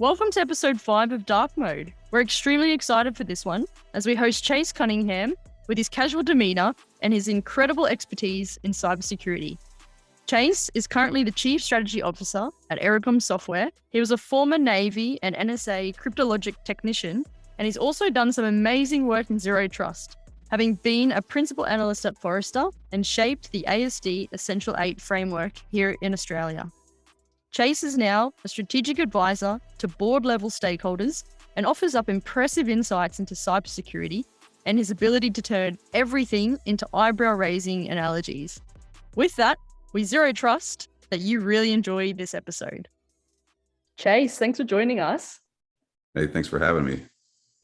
Welcome to episode 5 of Dark Mode. We're extremely excited for this one as we host Chase Cunningham with his casual demeanour and his incredible expertise in cybersecurity. Chase is currently the Chief Strategy Officer at Ericom Software. He was a former Navy and NSA cryptologic technician, and he's also done some amazing work in Zero Trust, having been a principal analyst at Forrester and shaped the ASD Essential 8 framework here in Australia. Chase is now a strategic advisor to board-level stakeholders and offers up impressive insights into cybersecurity and his ability to turn everything into eyebrow-raising analogies. With that, we zero trust that you really enjoy this episode. Chase, thanks for joining us. Hey, thanks for having me.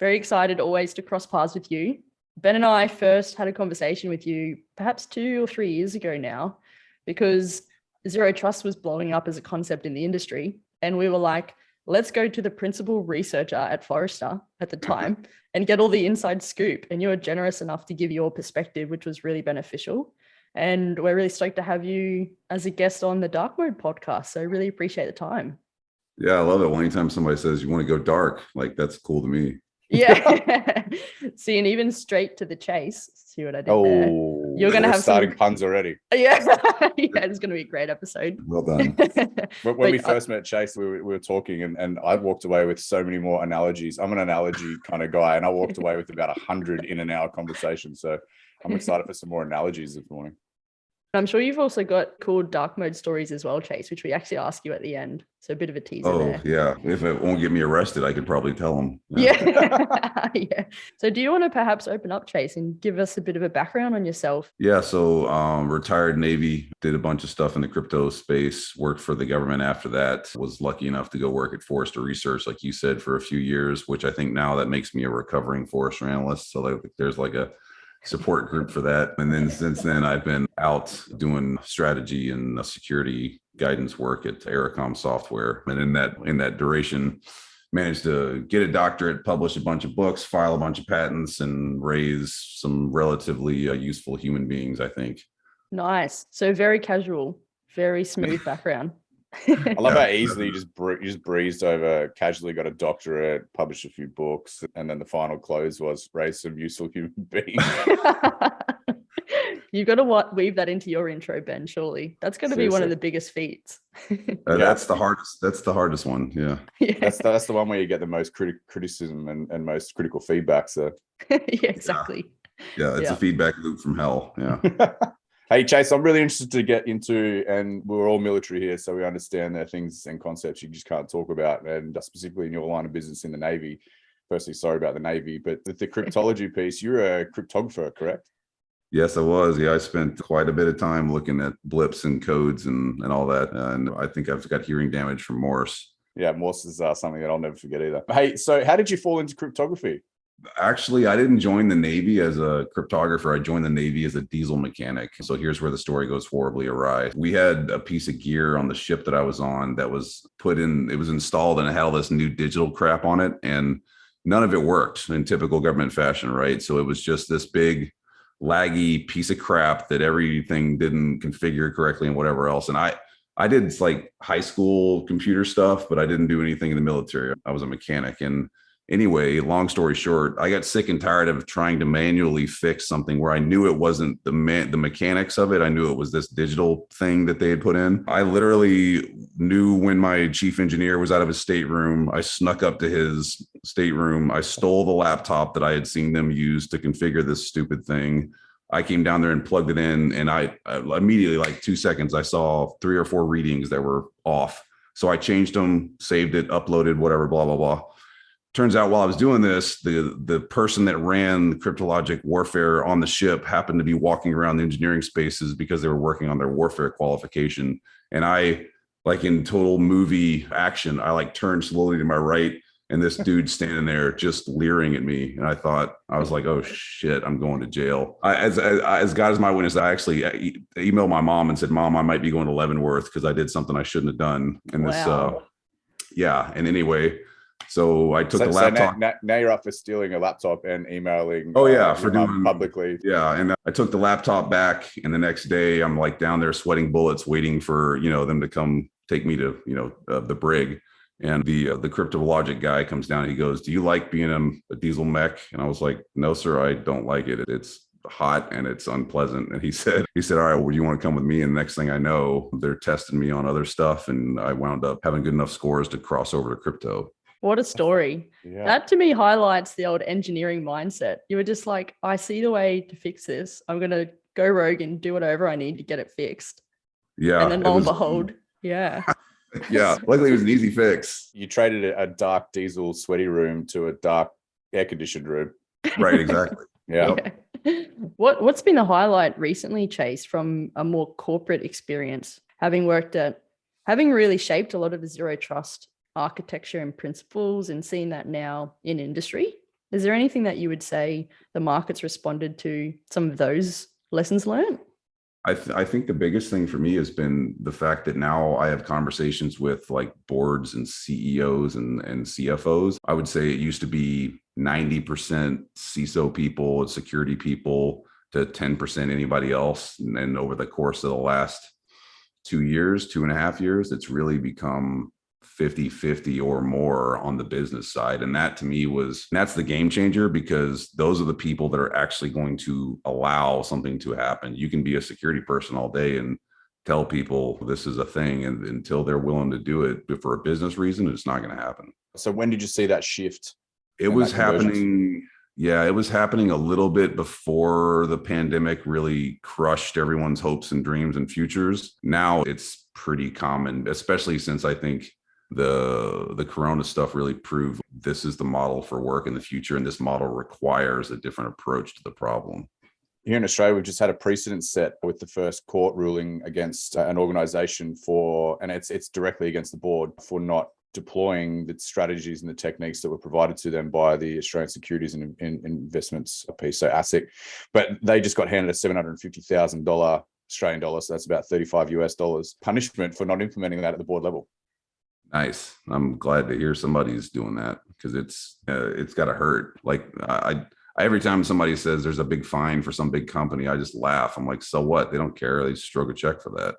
Very excited always to cross paths with you. Ben and I first had a conversation with you perhaps 2 or 3 years ago now, because Zero Trust was blowing up as a concept in the industry. And we were like, let's go to the principal researcher at Forrester at the time and get all the inside scoop. And you were generous enough to give your perspective, which was really beneficial. And we're really stoked to have you as a guest on the Dark Mode podcast. So really appreciate the time. Yeah, I love it. Well, anytime somebody says you want to go dark, like that's cool to me. Yeah. See, and even straight to the chase. See what I did there? You're going to have starting puns already. Yeah. Yeah, it's going to be a great episode. Well done. When we first met Chase, we were talking and I walked away with so many more analogies. I'm an analogy kind of guy, and I walked away with about 100 in an hour conversation. So I'm excited for some more analogies this morning. I'm sure you've also got cool dark mode stories as well, Chase, which we actually ask you at the end. So a bit of a teaser there. Yeah. If it won't get me arrested, I could probably tell them. Yeah. Yeah. So do you want to perhaps open up, Chase, and give us a bit of a background on yourself? Yeah. So retired Navy, did a bunch of stuff in the crypto space, worked for the government after that, was lucky enough to go work at Forrester Research, like you said, for a few years, which I think now that makes me a recovering Forrester analyst. So there's like a support group for that. And then since then, I've been out doing strategy and security guidance work at Ericom Software. And in that duration, managed to get a doctorate, publish a bunch of books, file a bunch of patents, and raise some relatively useful human beings, I think. Nice. So very casual, very smooth background. I love how easily you just breezed over, casually got a doctorate, published a few books, and then the final close was raise some useful human beings. You've got to weave that into your intro, Ben, surely. That's going to be one of the biggest feats. That's the hardest. That's the hardest one. Yeah. That's the one where you get the most criticism and most critical feedback. So yeah, exactly. Yeah, it's a feedback loop from hell. Yeah. Hey, Chase, I'm really interested to get into, and we're all military here, so we understand there are things and concepts you just can't talk about, and specifically in your line of business in the Navy. Firstly, sorry about the Navy, but the cryptology piece, you're a cryptographer, correct? Yes, I was. Yeah, I spent quite a bit of time looking at blips and codes and all that, and I think I've got hearing damage from Morse. Yeah, Morse is something that I'll never forget either. Hey, so how did you fall into cryptography? Actually, I didn't join the Navy as a cryptographer. I joined the Navy as a diesel mechanic. So here's where the story goes horribly awry. We had a piece of gear on the ship that I was on that was it was installed, and it had all this new digital crap on it. And none of it worked in typical government fashion, right? So it was just this big laggy piece of crap that everything didn't configure correctly and whatever else. And I did like high school computer stuff, but I didn't do anything in the military. I was a mechanic. And anyway, long story short, I got sick and tired of trying to manually fix something where I knew it wasn't the mechanics of it. I knew it was this digital thing that they had put in. I literally knew when my chief engineer was out of his stateroom. I snuck up to his stateroom. I stole the laptop that I had seen them use to configure this stupid thing. I came down there and plugged it in, and I immediately, like 2 seconds, I saw 3 or 4 readings that were off. So I changed them, saved it, uploaded, whatever, blah, blah, blah. Turns out while I was doing this, the person that ran cryptologic warfare on the ship happened to be walking around the engineering spaces because they were working on their warfare qualification. And I, like in total movie action, I like turned slowly to my right, and this dude standing there just leering at me. And I was like, oh shit, I'm going to jail. As God is my witness, I actually emailed my mom and said, Mom, I might be going to Leavenworth because I did something I shouldn't have done. And and anyway, so I took the laptop. Now you're up for stealing a laptop and emailing. For doing publicly. Yeah, and I took the laptop back, and the next day I'm like down there sweating bullets, waiting for them to come take me to the brig. And the cryptologic guy comes down. He goes, "Do you like being in a diesel mech?" And I was like, "No, sir, I don't like it. It's hot and it's unpleasant." And he said, "All right, well, you want to come with me?" And the next thing I know, they're testing me on other stuff, and I wound up having good enough scores to cross over to crypto. What a story. Yeah. That to me highlights the old engineering mindset. You were just like, I see the way to fix this. I'm going to go rogue and do whatever I need to get it fixed. Yeah. And then lo and behold, yeah. Yeah. Luckily, it was an easy fix. You traded a dark diesel sweaty room to a dark air conditioned room. Right. Exactly. Yeah. Yeah. What's been the highlight recently, Chase, from a more corporate experience, having really shaped a lot of the zero trust architecture and principles and seeing that now in industry? Is there anything that you would say the market's responded to some of those lessons learned? I think the biggest thing for me has been the fact that now I have conversations with like boards and CEOs and CFOs. I would say it used to be 90% CISO people, security people, to 10% anybody else. And over the course of the last 2.5 years, it's really become 50-50 or more on the business side. And that to me that's the game changer, because those are the people that are actually going to allow something to happen. You can be a security person all day and tell people this is a thing, and until they're willing to do it for a business reason, it's not going to happen. So when did you see that shift? It was happening. Yeah, it was happening a little bit before the pandemic really crushed everyone's hopes and dreams and futures. Now it's pretty common, especially since I think the corona stuff really proved this is the model for work in the future, and this model requires a different approach to the problem. Here in Australia, we've just had a precedent set with the first court ruling against an organization and it's directly against the board for not deploying the strategies and the techniques that were provided to them by the Australian Securities and Investments piece, so ASIC. But they just got handed a $750,000 Australian dollars, so that's about $35 punishment for not implementing that at the board level. Nice. I'm glad to hear somebody's doing that, because it's got to hurt. Like I every time somebody says there's a big fine for some big company, I just laugh. I'm like, so what? They don't care. They just stroke a check for that.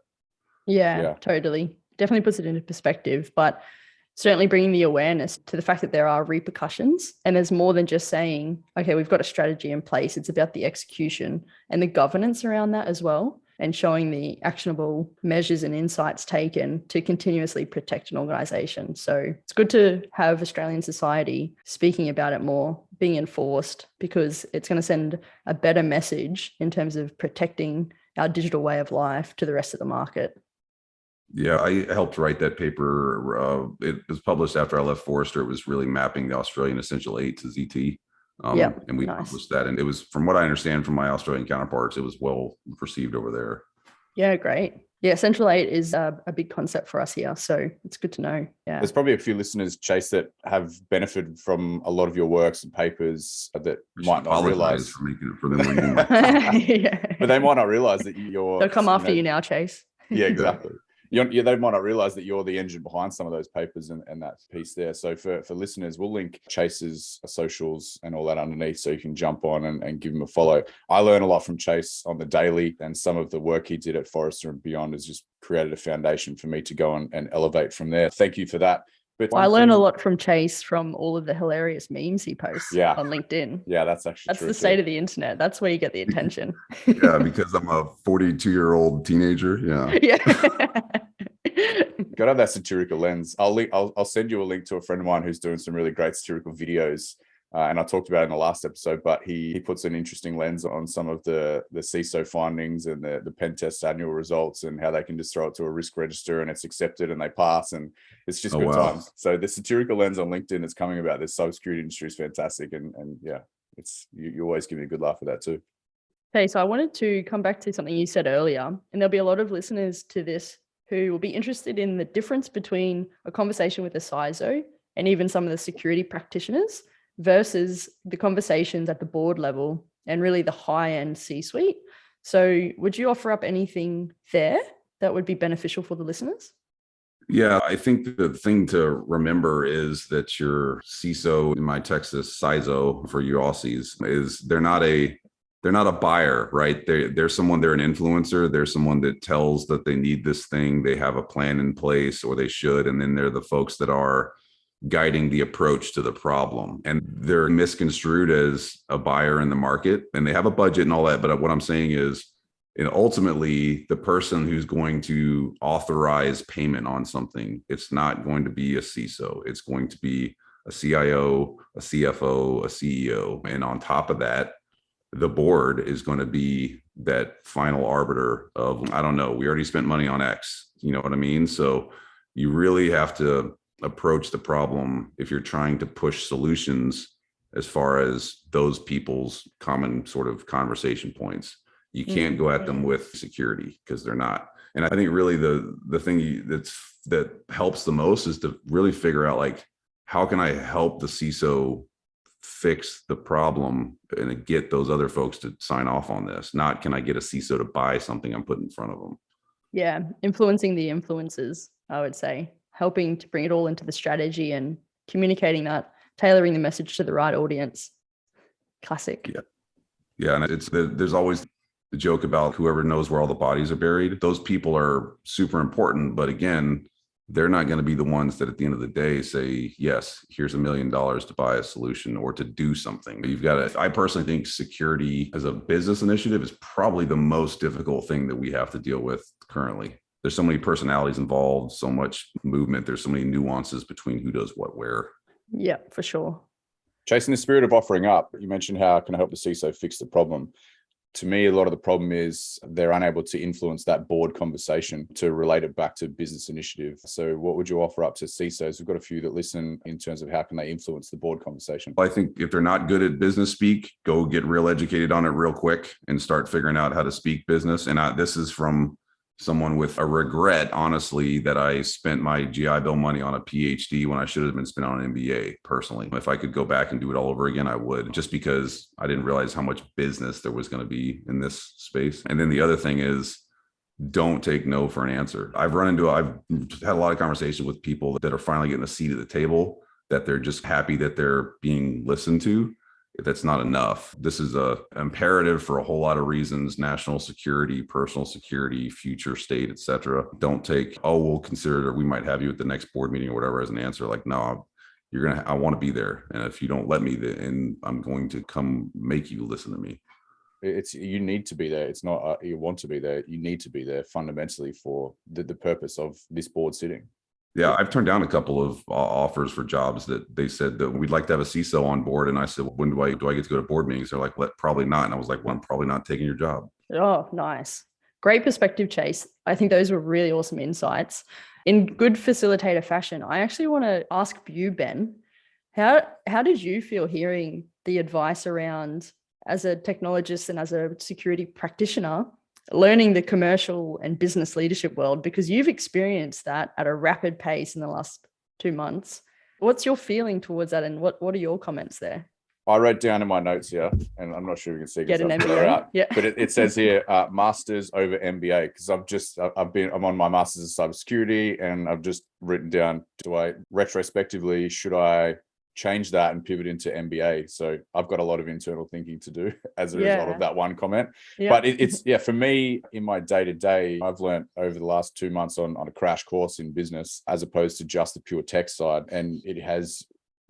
Yeah, totally. Definitely puts it into perspective, but certainly bringing the awareness to the fact that there are repercussions, and there's more than just saying, okay, we've got a strategy in place. It's about the execution and the governance around that as well, and showing the actionable measures and insights taken to continuously protect an organization. So it's good to have Australian society speaking about it more, being enforced, because it's going to send a better message in terms of protecting our digital way of life to the rest of the market. Yeah, I helped write that paper. It was published after I left Forrester. It was really mapping the Australian Essential 8 to ZT. And we published that. And it was, from what I understand from my Australian counterparts, it was well perceived over there. Yeah, great. Yeah, Essential 8 is a big concept for us here. So it's good to know. Yeah. There's probably a few listeners, Chase, that have benefited from a lot of your works and papers that might not realize. For them reading But they might not realize that they'll come after you now, Chase. Yeah, exactly. They might not realize that you're the engine behind some of those papers and that piece there. So for listeners, we'll link Chase's socials and all that underneath, so you can jump on and give him a follow. I learn a lot from Chase on the daily, and some of the work he did at Forrester and beyond has just created a foundation for me to go and elevate from there. Thank you for that. But I learn a lot from Chase from all of the hilarious memes he posts on LinkedIn. Yeah, that's the state of the internet. That's where you get the attention. Yeah, because I'm a 42-year-old teenager. Yeah. Gotta have that satirical lens. I'll send you a link to a friend of mine who's doing some really great satirical videos. And I talked about it in the last episode, but he puts an interesting lens on some of the CISO findings and the pen test annual results, and how they can just throw it to a risk register and it's accepted and they pass, and it's just good times. So the satirical lens on LinkedIn is coming about this cybersecurity industry is fantastic. And yeah, it's you always give me a good laugh with that too. Okay, so I wanted to come back to something you said earlier, and there'll be a lot of listeners to this who will be interested in the difference between a conversation with a CISO and even some of the security practitioners versus the conversations at the board level and really the high-end C-suite. So would you offer up anything there that would be beneficial for the listeners? Yeah, I think the thing to remember is that your CISO, in my Texas CISO for you Aussies, they're not a they're not a buyer, right? They're someone, they're an influencer. They're someone that tells that they need this thing. They have a plan in place, or they should. And then they're the folks that are guiding the approach to the problem. And they're misconstrued as a buyer in the market, and they have a budget and all that. But what I'm saying is, ultimately, the person who's going to authorize payment on something, it's not going to be a CISO. It's going to be a CIO, a CFO, a CEO. And on top of that, the board is going to be that final arbiter of, I don't know, we already spent money on X. You know what I mean? So you really have to approach the problem, if you're trying to push solutions, as far as those people's common sort of conversation points. You can't go at them with security, because they're not. And I think really the thing that helps the most is to really figure out, like, how can I help the CISO fix the problem and get those other folks to sign off on this? Not, can I get a CISO to buy something I'm putting in front of them? Yeah, influencing the influencers, I would say, helping to bring it all into the strategy and communicating that, tailoring the message to the right audience. Classic. Yeah, and there's always the joke about whoever knows where all the bodies are buried. Those people are super important, but again, they're not going to be the ones that at the end of the day say, yes, here's $1 million to buy a solution or to do something. You've got to, I personally think security as a business initiative is probably the most difficult thing that we have to deal with currently. There's so many personalities involved, so much movement. There's so many nuances between who does what where. Yeah, for sure. Chase, in the spirit of offering up, you mentioned how can I help the CISO fix the problem? To me, a lot of the problem is they're unable to influence that board conversation to relate it back to business initiative. So what would you offer up to CISOs? We've got a few that listen in terms of how can they influence the board conversation. I think if they're not good at business speak, go get real educated on it real quick and start figuring out how to speak business. And this is from someone with a regret, honestly, that I spent my GI Bill money on a PhD when I should have been spent on an MBA personally. If I could go back and do it all over again, I would, just because I didn't realize how much business there was going to be in this space. And then the other thing is, don't take no for an answer. I've had a lot of conversations with people that are finally getting a seat at the table, that they're just happy that they're being listened to. That's not enough. This is a imperative for a whole lot of reasons: national security, personal security, future state, etc. Don't take, oh, we'll consider it, or we might have you at the next board meeting or whatever as an answer. Like, no, I want to be there. And if you don't let me, then I'm going to come make you listen to me. You need to be there. It's not you want to be there. You need to be there fundamentally for the purpose of this board sitting. Yeah, I've turned down a couple of offers for jobs that they said that we'd like to have a CISO on board. And I said, when do I get to go to board meetings? They're like, probably not. And I was like, well, I'm probably not taking your job. Oh, nice. Great perspective, Chase. I think those were really awesome insights. In good facilitator fashion, I actually want to ask you, Ben, how did you feel hearing the advice around, as a technologist and as a security practitioner, learning the commercial and business leadership world, because you've experienced that at a rapid pace in the last 2 months? What's your feeling towards that, and what are your comments there? I wrote down in my notes here, and I'm not sure you can see. Get an MBA, yeah. But it says here, masters over MBA, because I'm on my masters in cybersecurity, and I've just written down, should I change that and pivot into MBA? So I've got a lot of internal thinking to do as a result of that one comment. Yeah. But it's for me, in my day-to-day, I've learned over the last 2 months on a crash course in business, as opposed to just the pure tech side. And it has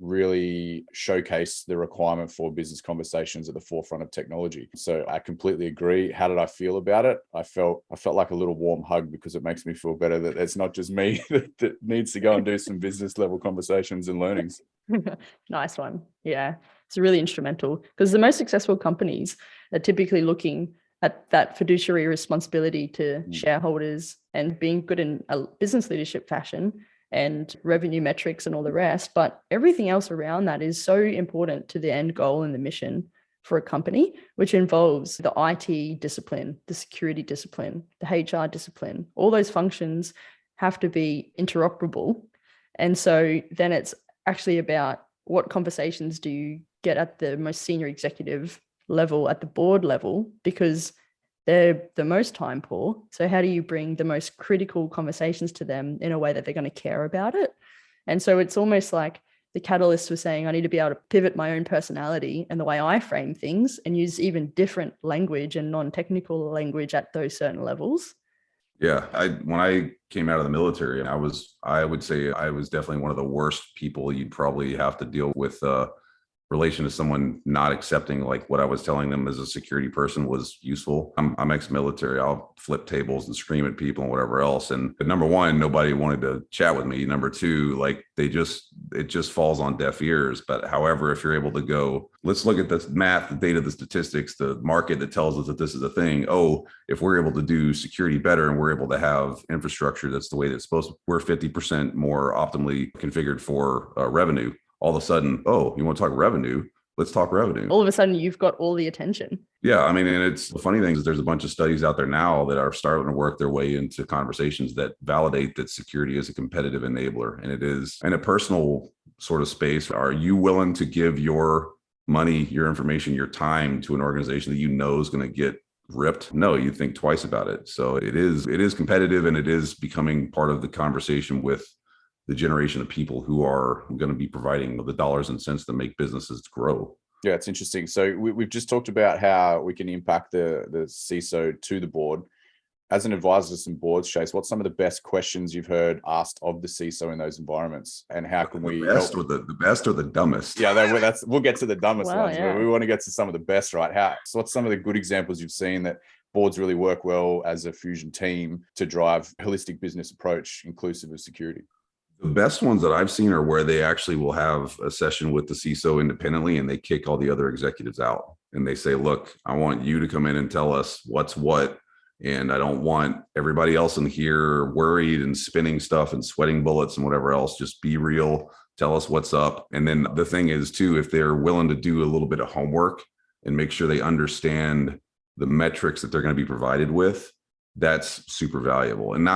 really showcase the requirement for business conversations at the forefront of technology. So I completely agree. How did I feel about it? I felt like a little warm hug, because it makes me feel better that it's not just me that needs to go and do some business level conversations and learnings. Nice one. Yeah, it's really instrumental, because the most successful companies are typically looking at that fiduciary responsibility to shareholders and being good in a business leadership fashion and revenue metrics and all the rest. But everything else around that is so important to the end goal and the mission for a company, which involves the IT discipline, the security discipline, the HR discipline. All those functions have to be interoperable. And so then it's actually about what conversations do you get at the most senior executive level, at the board level, because they're the most time poor. So how do you bring the most critical conversations to them in a way that they're going to care about it? And so it's almost like The catalyst was saying I need to be able to pivot my own personality and the way I frame things and use even different language and non-technical language at those certain levels. Yeah, when I came out of the military, I would say I was definitely one of the worst people you'd probably have to deal with relation to someone not accepting like what I was telling them as a security person was useful. I'm ex-military. I'll flip tables and scream at people and whatever else. But number one, nobody wanted to chat with me. Number two, like it just falls on deaf ears. But however, if you're able to go, let's look at the math, the data, the statistics, the market that tells us that this is a thing. Oh, if we're able to do security better and we're able to have infrastructure that's the way that's supposed to, we're 50% more optimally configured for revenue. All of a sudden, oh, you want to talk revenue? Let's talk revenue. All of a sudden, you've got all the attention. Yeah, I mean, and it's the funny thing is there's a bunch of studies out there now that are starting to work their way into conversations that validate that security is a competitive enabler. And it is in a personal sort of space. Are you willing to give your money, your information, your time to an organization that you know is going to get ripped? No, you think twice about it. So it is competitive, and it is becoming part of the conversation with the generation of people who are going to be providing the dollars and cents that make businesses grow. Yeah, it's interesting. So we've just talked about how we can impact the CISO to the board. As an advisor to some boards, Chase, what's some of the best questions you've heard asked of the CISO in those environments, and how can we best or the best or the dumbest? Yeah, we'll get to the dumbest ones. Yeah. But we want to get to some of the best, right? So what's some of the good examples you've seen that boards really work well as a fusion team to drive a holistic business approach inclusive of security? The best ones that I've seen are where they actually will have a session with the CISO independently, and they kick all the other executives out. And they say, look, I want you to come in and tell us what's what. And I don't want everybody else in here worried and spinning stuff and sweating bullets and whatever else. Just be real. Tell us what's up. And then the thing is, too, if they're willing to do a little bit of homework and make sure they understand the metrics that they're going to be provided with, that's super valuable. And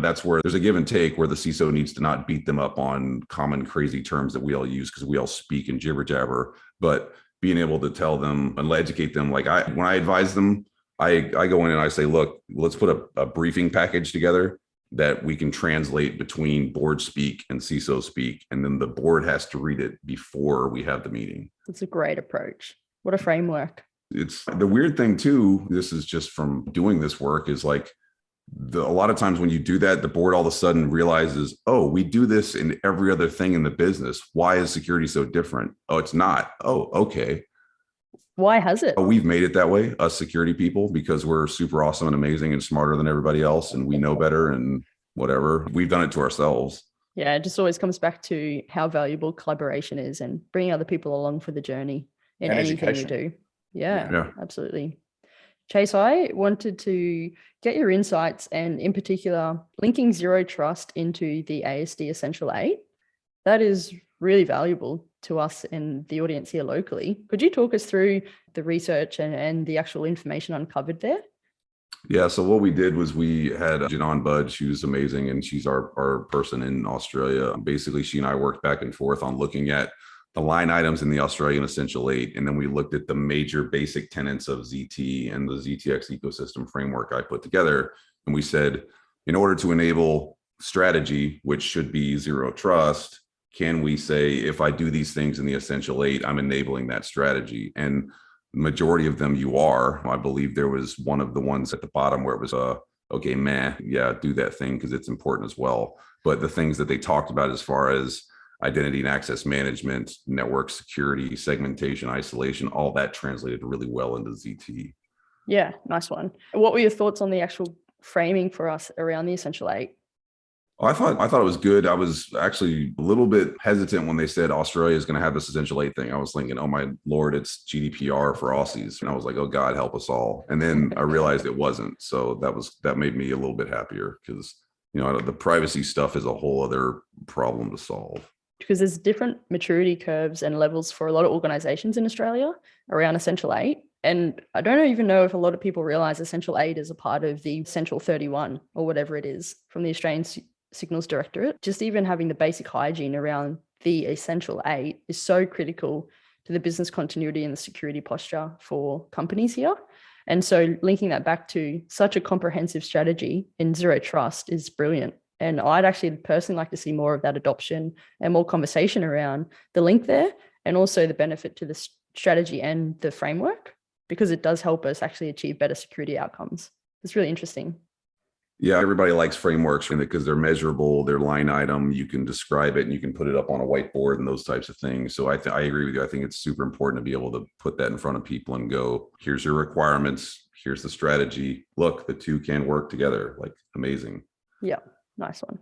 that's where there's a give and take, where the CISO needs to not beat them up on common crazy terms that we all use because we all speak and jibber jabber, but being able to tell them and educate them. Like when I advise them, I go in and I say, look, let's put a briefing package together that we can translate between board speak and CISO speak. And then the board has to read it before we have the meeting. That's a great approach. What a framework. It's the weird thing too, this is just from doing this work, is like a lot of times when you do that, the board all of a sudden realizes, oh, we do this in every other thing in the business. Why is security so different? Oh, it's not. Oh, okay. Why has it? We've made it that way, us security people, because we're super awesome and amazing and smarter than everybody else. And we know better and whatever. We've done it to ourselves. Yeah, it just always comes back to how valuable collaboration is and bringing other people along for the journey in And anything education. you do. Yeah, absolutely. Chase, I wanted to get your insights, and in particular, linking zero trust into the ASD Essential 8. That is really valuable to us and the audience here locally. Could you talk us through the research and the actual information uncovered there? Yeah, so what we did was we had Janan Budge, who's amazing, and she's our person in Australia. Basically, she and I worked back and forth on looking at the line items in the Australian Essential 8. And then we looked at the major basic tenets of ZT and the ZTX ecosystem framework I put together. And we said, in order to enable strategy, which should be zero trust, can we say, if I do these things in the Essential 8, I'm enabling that strategy? And the majority of them you are. I believe there was one of the ones at the bottom where it was, okay, do that thing because it's important as well. But the things that they talked about as far as identity and access management, network security, segmentation, isolation, all that translated really well into ZT. Yeah, nice one. What were your thoughts on the actual framing for us around the Essential 8? I thought it was good. I was actually a little bit hesitant when they said Australia is going to have this Essential 8 thing. I was thinking, oh my Lord, it's GDPR for Aussies. And I was like, oh God, help us all. And then I realized it wasn't. So that made me a little bit happier, because the privacy stuff is a whole other problem to solve. Because there's different maturity curves and levels for a lot of organizations in Australia around Essential 8. And I don't even know if a lot of people realize Essential 8 is a part of the Essential 31 or whatever it is from the Australian Signals Directorate. Just even having the basic hygiene around the Essential 8 is so critical to the business continuity and the security posture for companies here. And so linking that back to such a comprehensive strategy in zero trust is brilliant. And I'd actually personally like to see more of that adoption and more conversation around the link there, and also the benefit to the strategy and the framework, because it does help us actually achieve better security outcomes. It's really interesting. Yeah, everybody likes frameworks because they're measurable, they're line item, you can describe it and you can put it up on a whiteboard and those types of things. So I agree with you. I think it's super important to be able to put that in front of people and go, here's your requirements, here's the strategy. Look, the two can work together. Like, amazing. Yeah, nice one.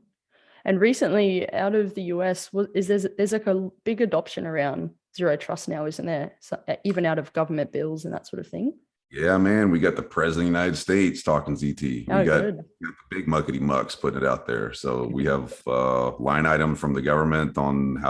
And recently out of the US, there's like a big adoption around zero trust now, isn't there? So, even out of government bills and that sort of thing. Yeah, man, we got the president of the United States talking ZT. We got the big muckety mucks putting it out there. So we have line items from the government on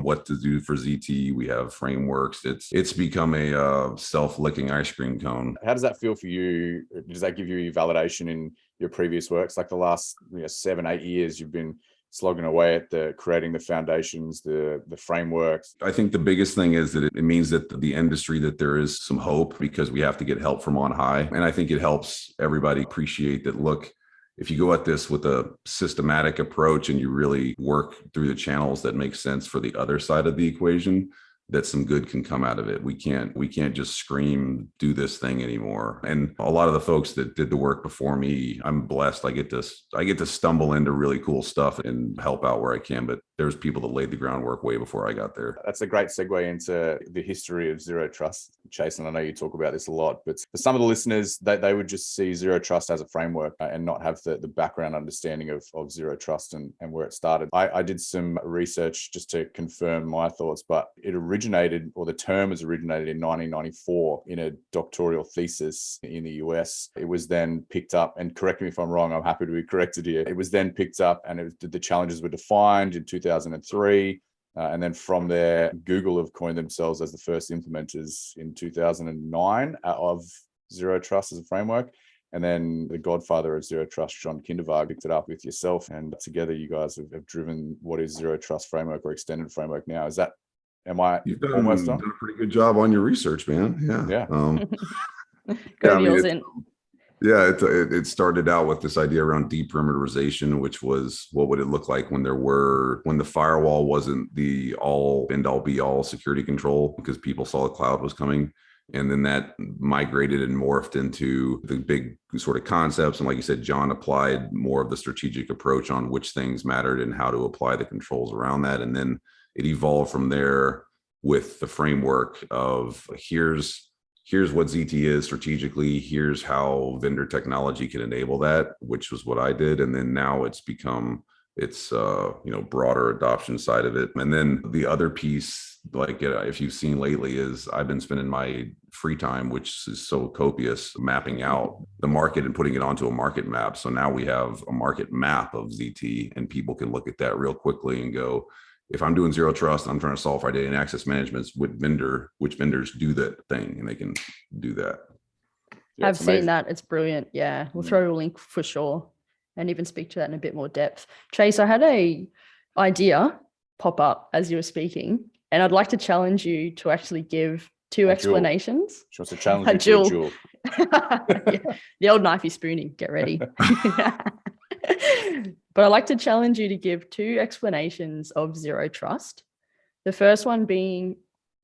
what to do for ZT. We have frameworks. It's become a self-licking ice cream cone. How does that feel for you? Does that give you validation in your previous works? Like the last 7-8 years, you've been slogging away at creating the foundations, the frameworks. I think the biggest thing is that it means that the industry, that there is some hope, because we have to get help from on high. And I think it helps everybody appreciate that, look, if you go at this with a systematic approach and you really work through the channels that make sense for the other side of the equation, that some good can come out of it. We can't just scream, do this thing anymore. And a lot of the folks that did the work before me, I'm blessed. I get to stumble into really cool stuff and help out where I can. But there's people that laid the groundwork way before I got there. That's a great segue into the history of zero trust, Chase. And I know you talk about this a lot, but for some of the listeners, they would just see zero trust as a framework and not have the background understanding of zero trust and where it started. I did some research just to confirm my thoughts, but it originated, or the term was originated in 1994 in a doctoral thesis in the US. It was then picked up, and correct me if I'm wrong, I'm happy to be corrected here. It was then picked up and the challenges were defined in 2003. And then from there, Google have coined themselves as the first implementers in 2009 of zero trust as a framework. And then the godfather of zero trust, John Kindervag, picked it up with yourself. And together you guys have driven what is zero trust framework or extended framework now. You've almost done a pretty good job on your research, man. Yeah. Yeah, it started out with this idea around deperimeterization, which was, what would it look like when the firewall wasn't the all end all be all security control, because people saw the cloud was coming. And then that migrated and morphed into the big sort of concepts. And like you said, John applied more of the strategic approach on which things mattered and how to apply the controls around that. And then it evolved from there with the framework of here's what ZT is strategically, here's how vendor technology can enable that, which was what I did. And then now it's become broader adoption side of it. And then the other piece, if you've seen lately, is I've been spending my free time, which is so copious, mapping out the market and putting it onto a market map. So now we have a market map of ZT, and people can look at that real quickly and go, if I'm doing zero trust, I'm trying to solve identity and access management, which vendors do that thing, and they can do that. Yeah, I've seen that. It's brilliant. Yeah, we'll throw a link for sure and even speak to that in a bit more depth. Chase, I had a idea pop up as you were speaking, and I'd like to challenge you to actually give two explanations. She wants to challenge you to a duel. Yeah, the old knifey spooning, get ready. But I'd like to challenge you to give two explanations of zero trust. The first one being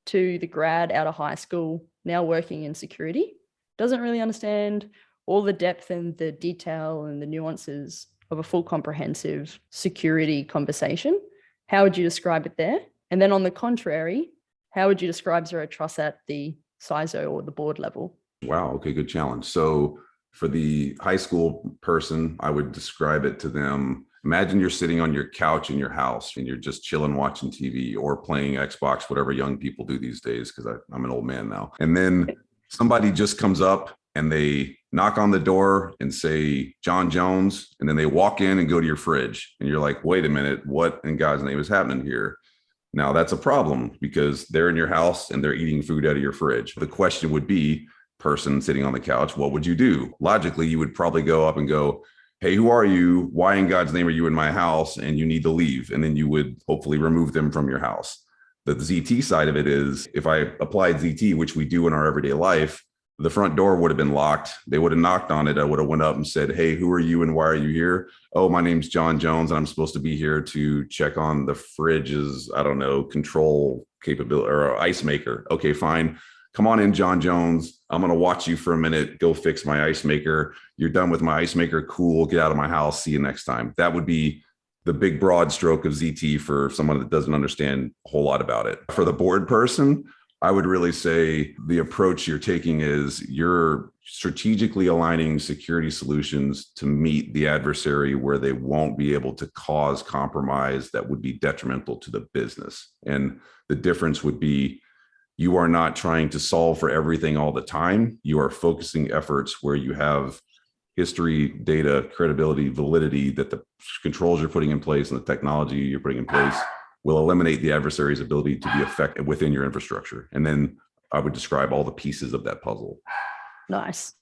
to the grad out of high school, now working in security, doesn't really understand all the depth and the detail and the nuances of a full comprehensive security conversation. How would you describe it there? And then on the contrary, how would you describe zero trust at the CISO or the board level? Wow. Okay. Good challenge. So for the high school person, I would describe it to them. Imagine you're sitting on your couch in your house and you're just chilling, watching TV or playing Xbox, whatever young people do these days, because I'm an old man now. And then somebody just comes up and they knock on the door and say, John Jones, and then they walk in and go to your fridge. And you're like, wait a minute, what in God's name is happening here? Now that's a problem because they're in your house and they're eating food out of your fridge. The question would be, person sitting on the couch, what would you do? Logically, you would probably go up and go, hey, who are you? Why in God's name are you in my house? And you need to leave. And then you would hopefully remove them from your house. The ZT side of it is, if I applied ZT, which we do in our everyday life, the front door would have been locked. They would have knocked on it. I would have went up and said, hey, who are you and why are you here? Oh, my name's John Jones and I'm supposed to be here to check on the fridge's, I don't know, control capability or ice maker. Okay, fine. Come on in, John Jones. I'm going to watch you for a minute. Go fix my ice maker. You're done with my ice maker. Cool. Get out of my house. See you next time. That would be the big broad stroke of ZT for someone that doesn't understand a whole lot about it. For the board person, I would really say the approach you're taking is you're strategically aligning security solutions to meet the adversary where they won't be able to cause compromise that would be detrimental to the business. And the difference would be you are not trying to solve for everything all the time. You are focusing efforts where you have history, data, credibility, validity that the controls you're putting in place and the technology you're putting in place will eliminate the adversary's ability to be effective within your infrastructure. And then I would describe all the pieces of that puzzle. Nice.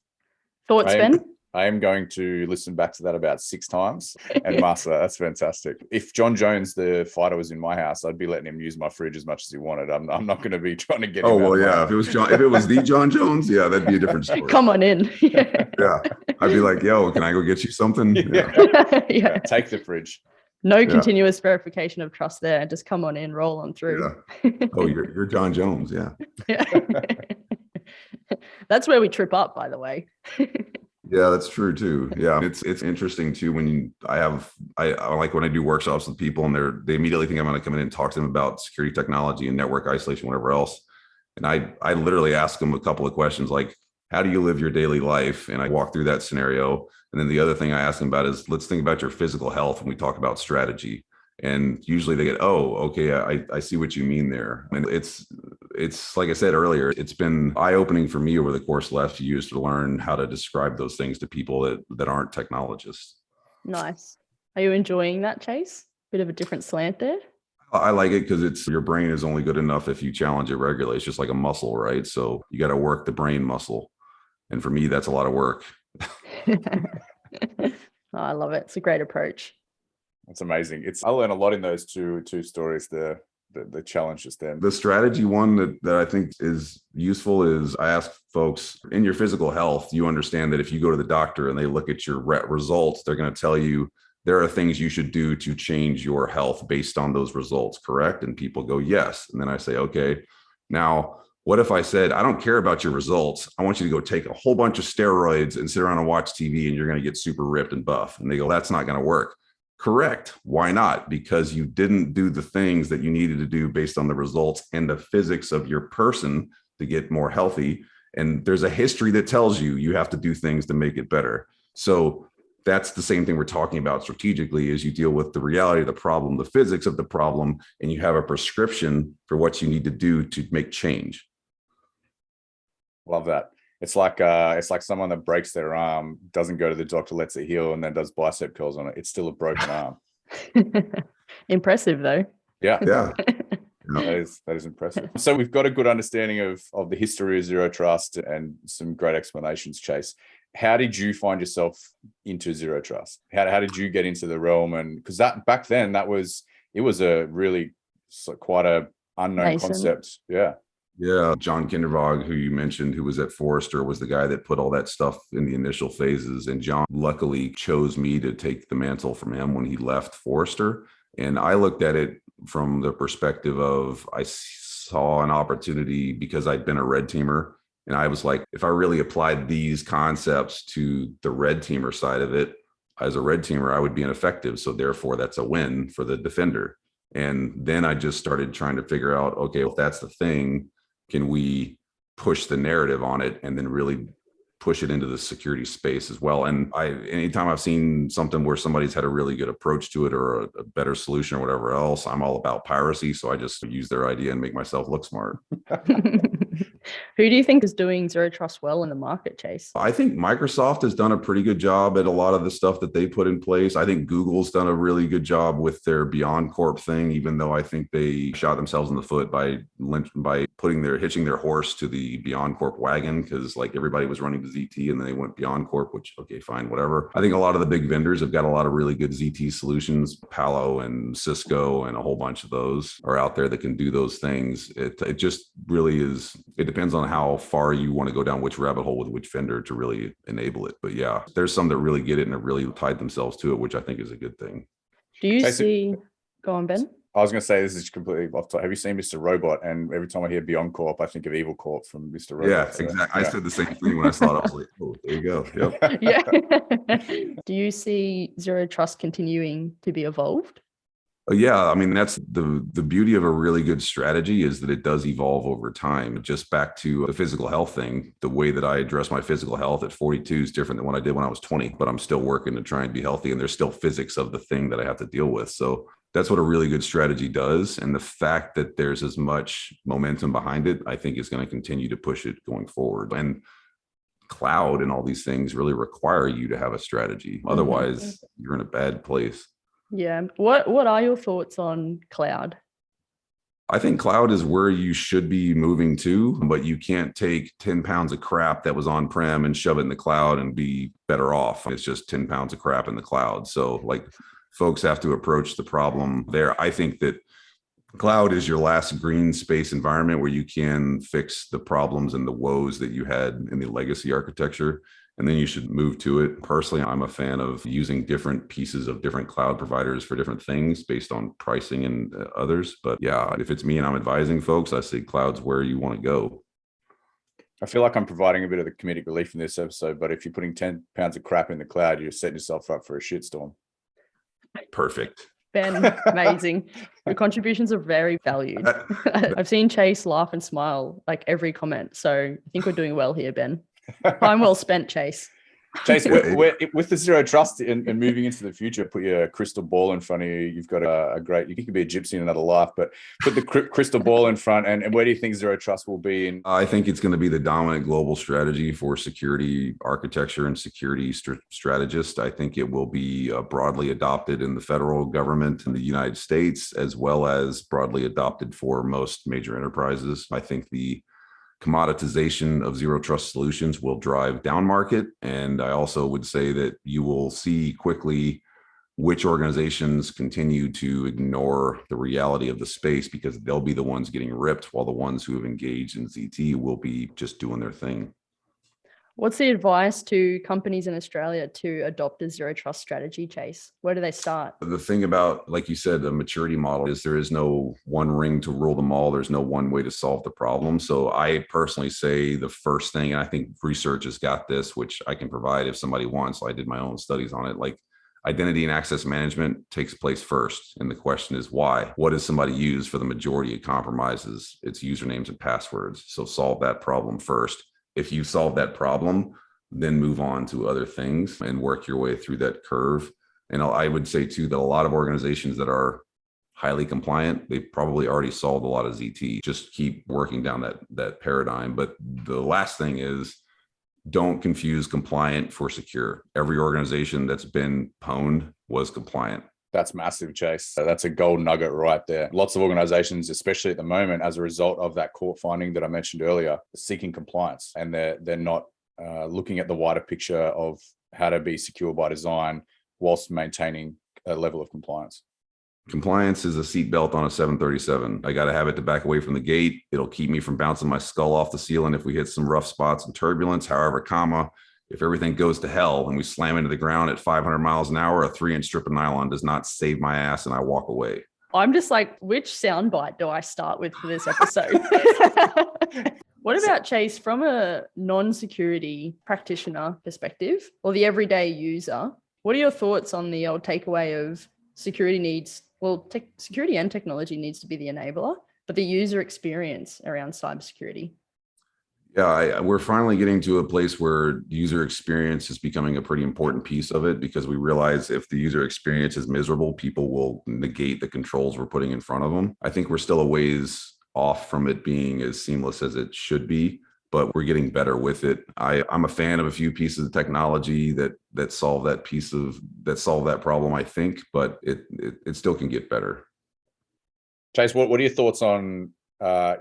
Thoughts, Ben? I am going to listen back to that about 6 times and master that. That's fantastic. If John Jones, the fighter, was in my house, I'd be letting him use my fridge as much as he wanted. I'm not going to be trying to get him. Oh, well, yeah. If it was the John Jones, yeah, that'd be a different story. Come on in. Yeah. I'd be like, yo, can I go get you something? Yeah. Take the fridge. No continuous verification of trust there. Just come on in, roll on through. Yeah. Oh, you're John Jones. Yeah. That's where we trip up, by the way. Yeah, that's true too. Yeah, it's interesting too when I like when I do workshops with people and they immediately think I'm going to come in and talk to them about security technology and network isolation, whatever else. And I literally ask them a couple of questions like, how do you live your daily life? And I walk through that scenario. And then the other thing I ask them about is, let's think about your physical health when we talk about strategy. And usually they get, oh, okay, I see what you mean there. And it's like I said earlier, it's been eye-opening for me over the course of the last few years to learn how to describe those things to people that aren't technologists. Nice. Are you enjoying that, Chase? Bit of a different slant there? I like it because your brain is only good enough if you challenge it regularly. It's just like a muscle, right? So you got to work the brain muscle. And for me, that's a lot of work. I love it. It's a great approach. That's amazing. I learn a lot in those two stories, the challenges there. The strategy one that I think is useful is I ask folks, in your physical health, you understand that if you go to the doctor and they look at your results, they're going to tell you there are things you should do to change your health based on those results, correct? And people go, yes. And then I say, okay, now what if I said, I don't care about your results. I want you to go take a whole bunch of steroids and sit around and watch TV and you're going to get super ripped and buff. And they go, that's not going to work. Correct. Why not? Because you didn't do the things that you needed to do based on the results and the physics of your person to get more healthy. And there's a history that tells you have to do things to make it better. So that's the same thing we're talking about strategically is you deal with the reality of the problem, the physics of the problem, and you have a prescription for what you need to do to make change. Love that. It's like someone that breaks their arm, doesn't go to the doctor, lets it heal, and then does bicep curls on it. It's still a broken arm. Impressive, though. Yeah. Yeah. That is impressive. So we've got a good understanding of the history of Zero Trust and some great explanations, Chase. How did you find yourself into Zero Trust? How did you get into the realm? And because that back then it was a really quite a unknown concept. Yeah. Yeah. John Kindervog, who you mentioned, who was at Forrester, was the guy that put all that stuff in the initial phases. And John luckily chose me to take the mantle from him when he left Forrester. And I looked at it from the perspective of I saw an opportunity because I'd been a red teamer. And I was like, if I really applied these concepts to the red teamer side of it, as a red teamer, I would be ineffective. So therefore, that's a win for the defender. And then I just started trying to figure out, okay, if that's the thing, can we push the narrative on it and then really push it into the security space as well? And anytime I've seen something where somebody's had a really good approach to it or a better solution or whatever else, I'm all about piracy. So I just use their idea and make myself look smart. Who do you think is doing Zero Trust well in the market, Chase? I think Microsoft has done a pretty good job at a lot of the stuff that they put in place. I think Google's done a really good job with their Beyond Corp thing, even though I think they shot themselves in the foot by hitching their horse to the Beyond Corp wagon, because like everybody was running to ZT and then they went beyond corp, which, okay, fine, whatever. I think a lot of the big vendors have got a lot of really good ZT solutions. Palo and Cisco and a whole bunch of those are out there that can do those things. It just really is, it depends on how far you want to go down which rabbit hole with which vendor to really enable it. But yeah, there's some that really get it and have really tied themselves to it, which I think is a good thing. Do you see, go on, Ben? I was going to say, this is completely off topic. Have you seen Mr. Robot? And every time I hear Beyond Corp, I think of Evil Corp from Mr. Robot. Yeah, so, exactly. Yeah. I said the same thing when I saw it. I was like, oh, there you go. Yep. Yeah. Do you see Zero Trust continuing to be evolved? Yeah, I mean, that's the beauty of a really good strategy is that it does evolve over time. Just back to the physical health thing, the way that I address my physical health at 42 is different than what I did when I was 20, but I'm still working to try and be healthy. And there's still physics of the thing that I have to deal with. So that's what a really good strategy does. And the fact that there's as much momentum behind it, I think is going to continue to push it going forward. And cloud and all these things really require you to have a strategy. Otherwise, you're in a bad place. Yeah. What are your thoughts on cloud? I think cloud is where you should be moving to, but you can't take 10 pounds of crap that was on-prem and shove it in the cloud and be better off. It's just 10 pounds of crap in the cloud. So like folks have to approach the problem there. I think that cloud is your last green space environment where you can fix the problems and the woes that you had in the legacy architecture. And then you should move to it. Personally, I'm a fan of using different pieces of different cloud providers for different things based on pricing and others. But yeah, if it's me and I'm advising folks, I say cloud's where you want to go. I feel like I'm providing a bit of the comedic relief in this episode, but if you're putting 10 pounds of crap in the cloud, you're setting yourself up for a shitstorm. Perfect. Ben, amazing. Your contributions are very valued. I've seen Chase laugh and smile like every comment. So I think we're doing well here, Ben. Time well spent, Chase. Chase, with the Zero Trust and moving into the future, put your crystal ball in front of you. You've got a great, you could be a gypsy in another life, but put the crystal ball in front. And where do you think Zero Trust will be in? I think it's going to be the dominant global strategy for security architecture and security strategist. I think it will be broadly adopted in the federal government in the United States, as well as broadly adopted for most major enterprises. I think the commoditization of zero trust solutions will drive down market. And I also would say that you will see quickly which organizations continue to ignore the reality of the space because they'll be the ones getting ripped while the ones who have engaged in ZT will be just doing their thing. What's the advice to companies in Australia to adopt a zero trust strategy, Chase? Where do they start? The thing about, like you said, the maturity model is there is no one ring to rule them all. There's no one way to solve the problem. So I personally say the first thing, and I think research has got this, which I can provide if somebody wants. So I did my own studies on it. Like identity and access management takes place first. And the question is why? What does somebody use for the majority of compromises? It's usernames and passwords. So solve that problem first. If you solve that problem, then move on to other things and work your way through that curve. And I would say too, that a lot of organizations that are highly compliant, they've probably already solved a lot of ZT. Just keep working down that paradigm. But the last thing is don't confuse compliant for secure. Every organization that's been pwned was compliant. That's massive, Chase. That's a gold nugget right there. Lots of organizations, especially at the moment, as a result of that court finding that I mentioned earlier, are seeking compliance, and they're not looking at the wider picture of how to be secure by design whilst maintaining a level of compliance. Compliance is a seatbelt on a 737. I got to have it to back away from the gate. It'll keep me from bouncing my skull off the ceiling if we hit some rough spots and turbulence. However, if everything goes to hell and we slam into the ground at 500 miles an hour, a 3-inch strip of nylon does not save my ass and I walk away. I'm just like, which soundbite do I start with for this episode? What about, Chase, from a non-security practitioner perspective or the everyday user? What are your thoughts on the old takeaway of security needs? Well, security and technology needs to be the enabler, but the user experience around cybersecurity. Yeah, we're finally getting to a place where user experience is becoming a pretty important piece of it because we realize if the user experience is miserable, people will negate the controls we're putting in front of them. I think we're still a ways off from it being as seamless as it should be, but we're getting better with it. I'm a fan of a few pieces of technology that solve that problem, I think, but it still can get better. Chase, what are your thoughts on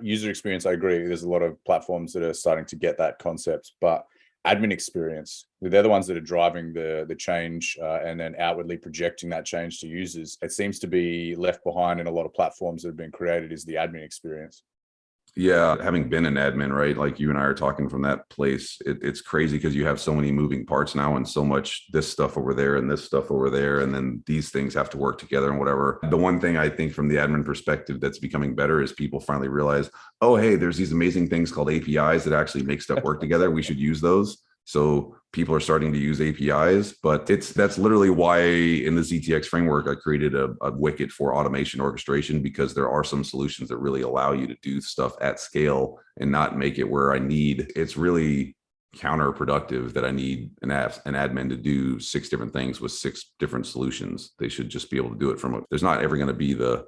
user experience? I agree. There's a lot of platforms that are starting to get that concept, but admin experience. They're the ones that are driving the change and then outwardly projecting that change to users. It seems to be left behind in a lot of platforms that have been created is the admin experience. Yeah, having been an admin, right? Like you and I are talking from that place, it's crazy because you have so many moving parts now and so much this stuff over there and this stuff over there. And then these things have to work together and whatever. The one thing I think from the admin perspective that's becoming better is people finally realize, oh, hey, there's these amazing things called APIs that actually make stuff work together. We should use those. So people are starting to use APIs, but that's literally why in the ZTX framework, I created a wicket for automation orchestration, because there are some solutions that really allow you to do stuff at scale and not make it where it's really counterproductive that I need an admin to do 6 different things with 6 different solutions. They should just be able to do it there's not ever going to be the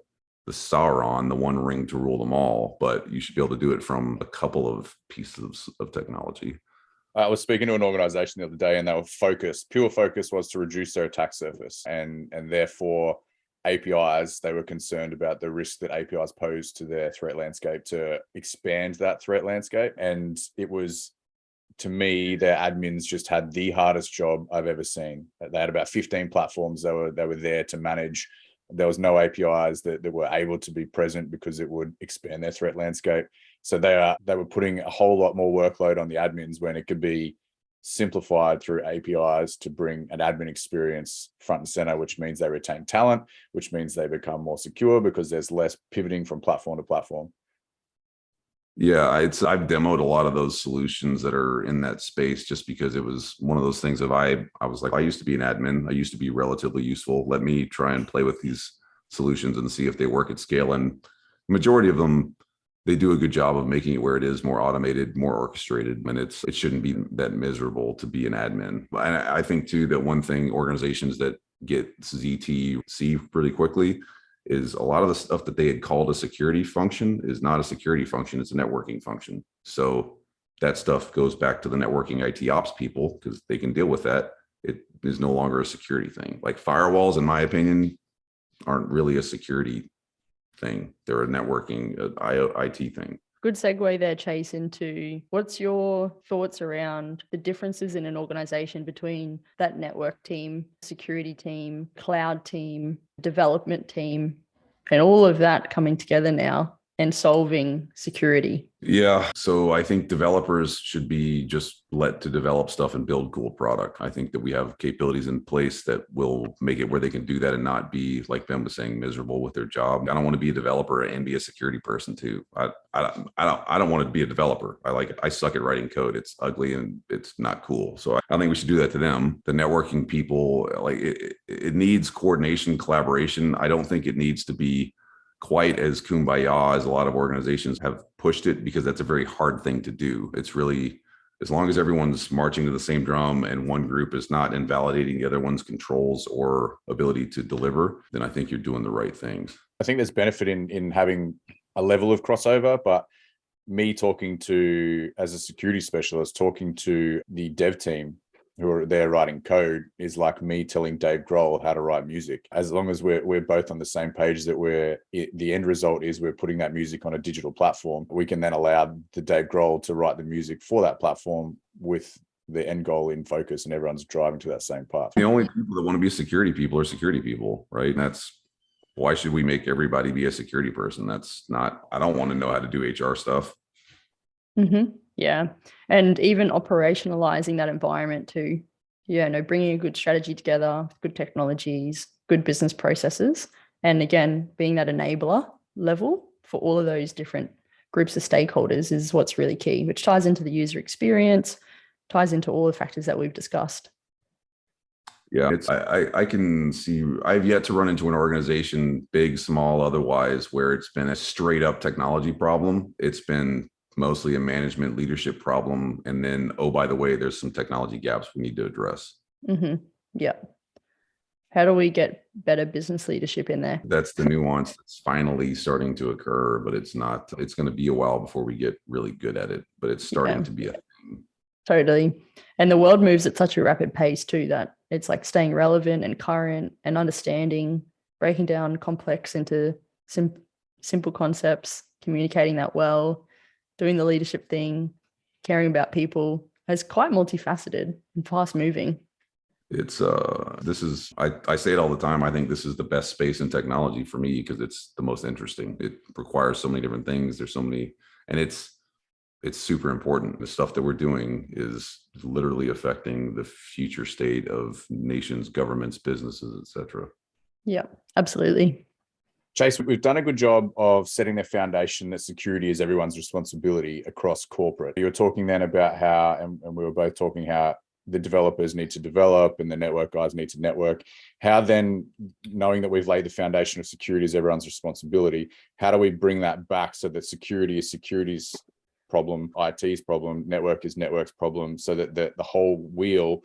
Sauron, the one ring to rule them all, but you should be able to do it from a couple of pieces of technology. I was speaking to an organization the other day, and they were pure focus was to reduce their attack surface, and therefore APIs, they were concerned about the risk that APIs pose to their threat landscape, to expand that threat landscape. And it was, to me, their admins just had the hardest job I've ever seen. They had about 15 platforms they were there to manage. There was no APIs that were able to be present because it would expand their threat landscape. So they were putting a whole lot more workload on the admins when it could be simplified through APIs to bring an admin experience front and center, which means they retain talent, which means they become more secure because there's less pivoting from platform to platform. Yeah, I've demoed a lot of those solutions that are in that space just because it was one of those things of I was like, I used to be an admin. I used to be relatively useful. Let me try and play with these solutions and see if they work at scale. And the majority of them, they do a good job of making it where it is more automated, more orchestrated, and it shouldn't be that miserable to be an admin. And I think too that one thing organizations that get ZT see really quickly is a lot of the stuff that they had called a security function is not a security function, it's a networking function. So that stuff goes back to the networking IT ops people because they can deal with that. It is no longer a security thing. Like firewalls, in my opinion, aren't really a security thing. They're a networking IT thing. Good segue there, Chase, into what's your thoughts around the differences in an organization between that network team, security team, cloud team, development team, and all of that coming together now and solving security? Yeah. So I think developers should be just let to develop stuff and build cool product. I think that we have capabilities in place that will make it where they can do that and not be, like Ben was saying, miserable with their job. I don't want to be a developer and be a security person too. I don't want to be a developer. I suck at writing code. It's ugly and it's not cool. So I don't think we should do that to them. The networking people, like it needs coordination, collaboration. I don't think it needs to be quite as kumbaya as a lot of organizations have pushed it, because that's a very hard thing to do. It's really, as long as everyone's marching to the same drum and one group is not invalidating the other one's controls or ability to deliver, then I think you're doing the right things. I think there's benefit in having a level of crossover, but me talking to, as a security specialist, talking to the dev team who are there writing code is like me telling Dave Grohl how to write music. As long as we're both on the same page, that the end result is we're putting that music on a digital platform, we can then allow the Dave Grohl to write the music for that platform with the end goal in focus, and everyone's driving to that same path. The only people that want to be security people are security people, right? And that's, why should we make everybody be a security person? I don't want to know how to do HR stuff. Mm-hmm. Yeah. And even operationalizing that environment too. Yeah, no, bringing a good strategy together, good technologies, good business processes. And again, being that enabler level for all of those different groups of stakeholders is what's really key, which ties into the user experience, ties into all the factors that we've discussed. Yeah, I can see, I've yet to run into an organization, big, small, otherwise, where it's been a straight up technology problem. It's been mostly a management leadership problem. And then, oh, by the way, there's some technology gaps we need to address. Mm-hmm. Yeah. How do we get better business leadership in there? That's the nuance that's finally starting to occur, but it's going to be a while before we get really good at it, but it's starting to be a thing. Totally. And the world moves at such a rapid pace too, that it's like staying relevant and current and understanding, breaking down complex into simple concepts, communicating that well, doing the leadership thing, caring about people, is quite multifaceted and fast moving. It's I say it all the time. I think this is the best space in technology for me because it's the most interesting. It requires so many different things. There's so many, and it's super important. The stuff that we're doing is literally affecting the future state of nations, governments, businesses, etc. Yeah, absolutely. Chase, we've done a good job of setting the foundation that security is everyone's responsibility across corporate. You were talking then about how, and we were both talking how the developers need to develop and the network guys need to network. How then, knowing that we've laid the foundation of security is everyone's responsibility, how do we bring that back so that security is security's problem, IT's problem, network is network's problem, so that the whole wheel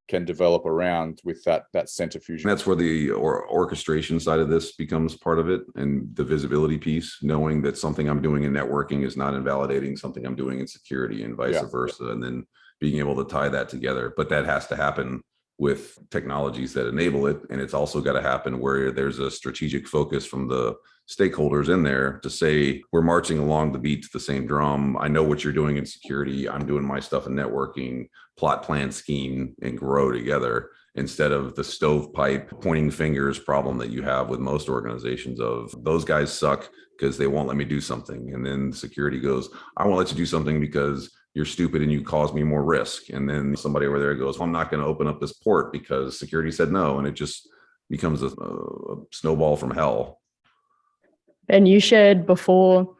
can develop around with that centrifuge? And that's where the orchestration side of this becomes part of it, and the visibility piece, knowing that something I'm doing in networking is not invalidating something I'm doing in security and vice versa, and then being able to tie that together. But that has to happen with technologies that enable it, and it's also got to happen where there's a strategic focus from the stakeholders in there to say, we're marching along the beat to the same drum. I know what you're doing in security. I'm doing my stuff in networking. Plot, plan, scheme, and grow together, instead of the stovepipe pointing fingers problem that you have with most organizations of those guys suck because they won't let me do something. And then security goes, I won't let you do something because you're stupid and you cause me more risk. And then somebody over there goes, well, I'm not going to open up this port because security said no. And it just becomes a snowball from hell. And you shared before,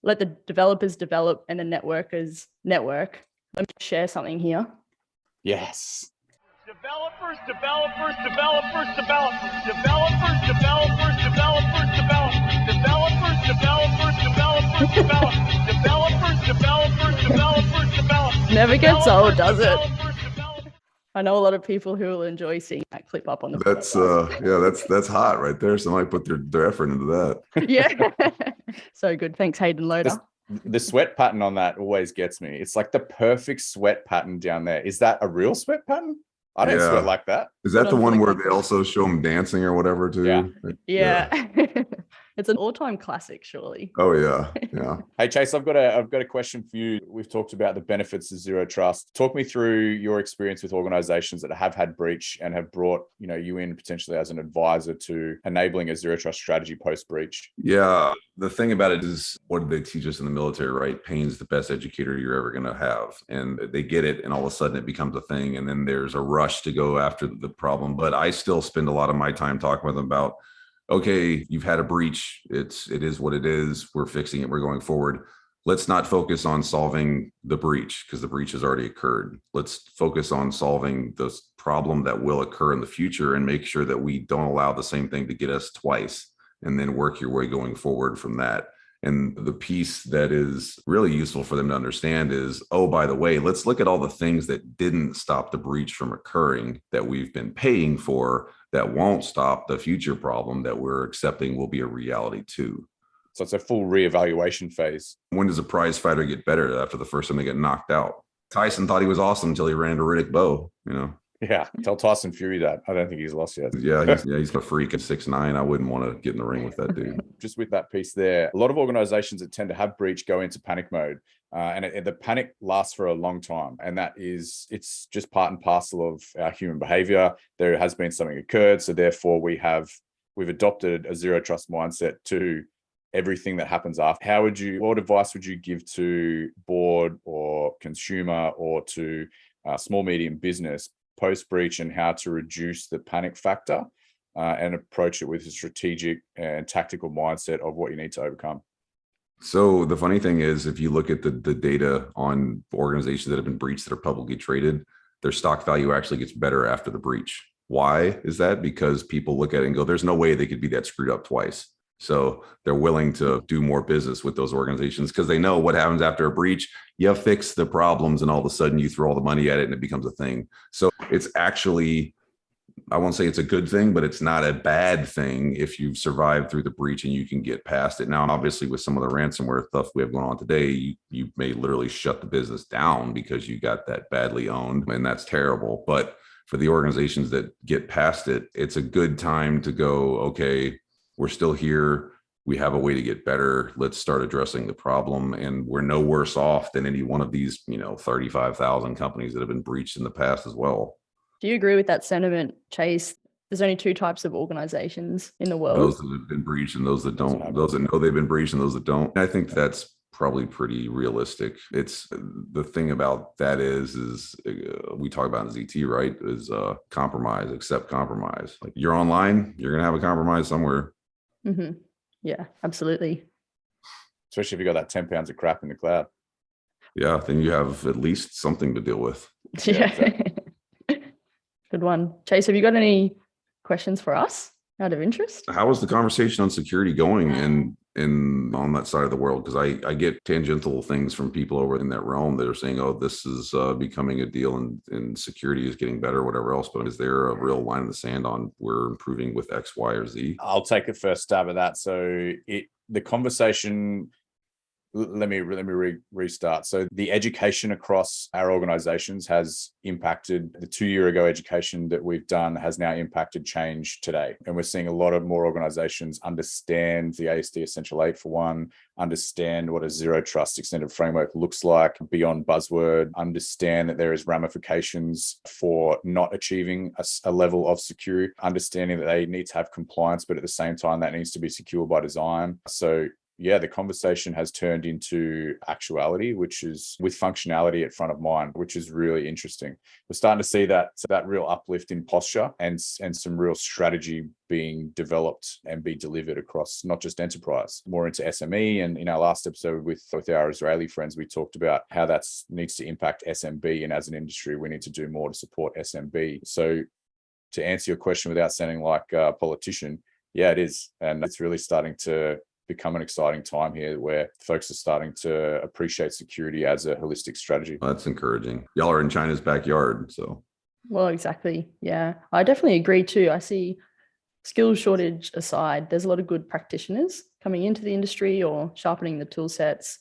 let the developers develop and the networkers network. Let me share something here. Yes. Developers, developers, developers, developers, developers, developers, developers, developers, developers, developers, developers, developers, developers, developers, developers, developers. Never gets old, does it? I know a lot of people who will enjoy seeing that clip up on the podcast. That's hot right there. Somebody put their effort into that. Yeah. So good. Thanks, Hayden Loader. The sweat pattern on that always gets me. It's like the perfect sweat pattern down there. Is that a real sweat pattern? I don't sweat like that. Is that the one where they also show them dancing or whatever too? Yeah. It's an all-time classic, surely. Oh yeah. Hey Chase, I've got a question for you. We've talked about the benefits of zero trust. Talk me through your experience with organizations that have had breach and have brought you in potentially as an advisor to enabling a zero trust strategy post breach. Yeah, the thing about it is, what did they teach us in the military, right? Pain's the best educator you're ever going to have. And they get it, and all of a sudden it becomes a thing. And then there's a rush to go after the problem. But I still spend a lot of my time talking with them about, okay, you've had a breach. It is what it is. We're fixing it. We're going forward. Let's not focus on solving the breach because the breach has already occurred. Let's focus on solving the problem that will occur in the future and make sure that we don't allow the same thing to get us twice, and then work your way going forward from that. And the piece that is really useful for them to understand is, oh, by the way, let's look at all the things that didn't stop the breach from occurring that we've been paying for, that won't stop the future problem that we're accepting will be a reality too. So it's a full reevaluation phase. When does a prize fighter get better? After the first time they get knocked out. Tyson thought he was awesome until he ran into Riddick Bowe, Yeah, tell Tyson Fury that. I don't think he's lost yet. He's a freak at 6'9". I wouldn't want to get in the ring with that dude. Just with that piece there, a lot of organizations that tend to have breach go into panic mode. And the panic lasts for a long time. And it's just part and parcel of our human behavior. There has been something occurred. So therefore we've adopted a zero trust mindset to everything that happens after. What advice would you give to board or consumer or to small, medium business post-breach, and how to reduce the panic factor and approach it with a strategic and tactical mindset of what you need to overcome? So the funny thing is, if you look at the data on organizations that have been breached that are publicly traded, their stock value actually gets better after the breach. Why is that? Because people look at it and go, there's no way they could be that screwed up twice. So they're willing to do more business with those organizations because they know what happens after a breach. You fix the problems and all of a sudden you throw all the money at it and it becomes a thing. So it's actually, I won't say it's a good thing, but it's not a bad thing if you've survived through the breach and you can get past it. Now, obviously, with some of the ransomware stuff we have going on today, you may literally shut the business down because you got that badly owned, and that's terrible. But for the organizations that get past it, it's a good time to go, okay, we're still here. we have a way to get better. Let's start addressing the problem. And we're no worse off than any one of these, 35,000 companies that have been breached in the past as well. Do you agree with that sentiment, Chase? There's only two types of organizations in the world. Those that have been breached and those that don't, those that know they've been breached and those that don't. I think that's probably pretty realistic. It's the thing about that is we talk about in ZT, right? Is compromise, accept compromise. Like you're online, you're going to have a compromise somewhere. Mm-hmm. Yeah, absolutely. Especially if you got that 10 pounds of crap in the cloud. Yeah, then you have at least something to deal with. Yeah. Exactly. Good one. Chase, have you got any questions for us out of interest? How is the conversation on security going in on that side of the world? Because I get tangential things from people over in that realm that are saying, oh, this is becoming a deal and security is getting better, whatever else. But is there a real line in the sand on we're improving with X, Y, or Z? I'll take the first stab at that. So the conversation, let me restart. So the education across our organizations has impacted the 2-year ago education that we've done has now impacted change today. And we're seeing a lot of more organizations understand the ASD Essential 8 for one, understand what a zero trust extended framework looks like beyond buzzword, understand that there is ramifications for not achieving a level of security, understanding that they need to have compliance, but at the same time that needs to be secure by design. So yeah, the conversation has turned into actuality, which is with functionality at front of mind, which is really interesting. We're starting to see that real uplift in posture and some real strategy being developed and be delivered across not just enterprise, more into SME. And in our last episode with our Israeli friends, we talked about how that needs to impact SMB. And as an industry, we need to do more to support SMB. So to answer your question without sounding like a politician, yeah, it is. And it's really starting to become an exciting time here where folks are starting to appreciate security as a holistic strategy. That's encouraging. Y'all are in China's backyard, so. Well, exactly. Yeah, I definitely agree too. I see skills shortage aside, there's a lot of good practitioners coming into the industry or sharpening the tool sets,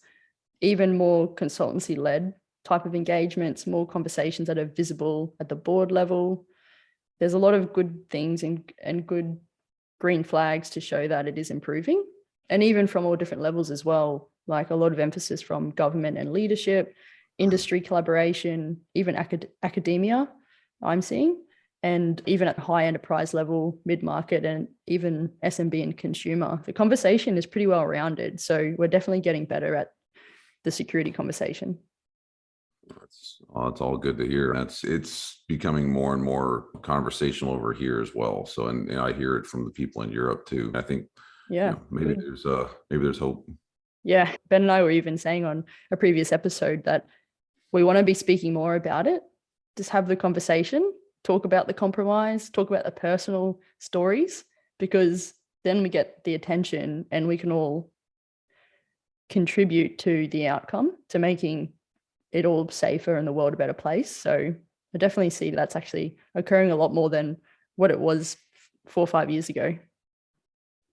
even more consultancy-led type of engagements, more conversations that are visible at the board level. There's a lot of good things and good green flags to show that it is improving. And even from all different levels as well, like a lot of emphasis from government and leadership, industry collaboration, even academia, I'm seeing, and even at the high enterprise level, mid-market, and even SMB and consumer. The conversation is pretty well rounded. So we're definitely getting better at the security conversation. It's all good to hear. It's becoming more and more conversational over here as well. So, and I hear it from the people in Europe too. I think, yeah, maybe there's hope. Yeah, Ben and I were even saying on a previous episode that we want to be speaking more about it. Just have the conversation, talk about the compromise, talk about the personal stories, because then we get the attention and we can all contribute to the outcome, to making it all safer and the world a better place. So I definitely see that's actually occurring a lot more than what it was 4 or 5 years ago.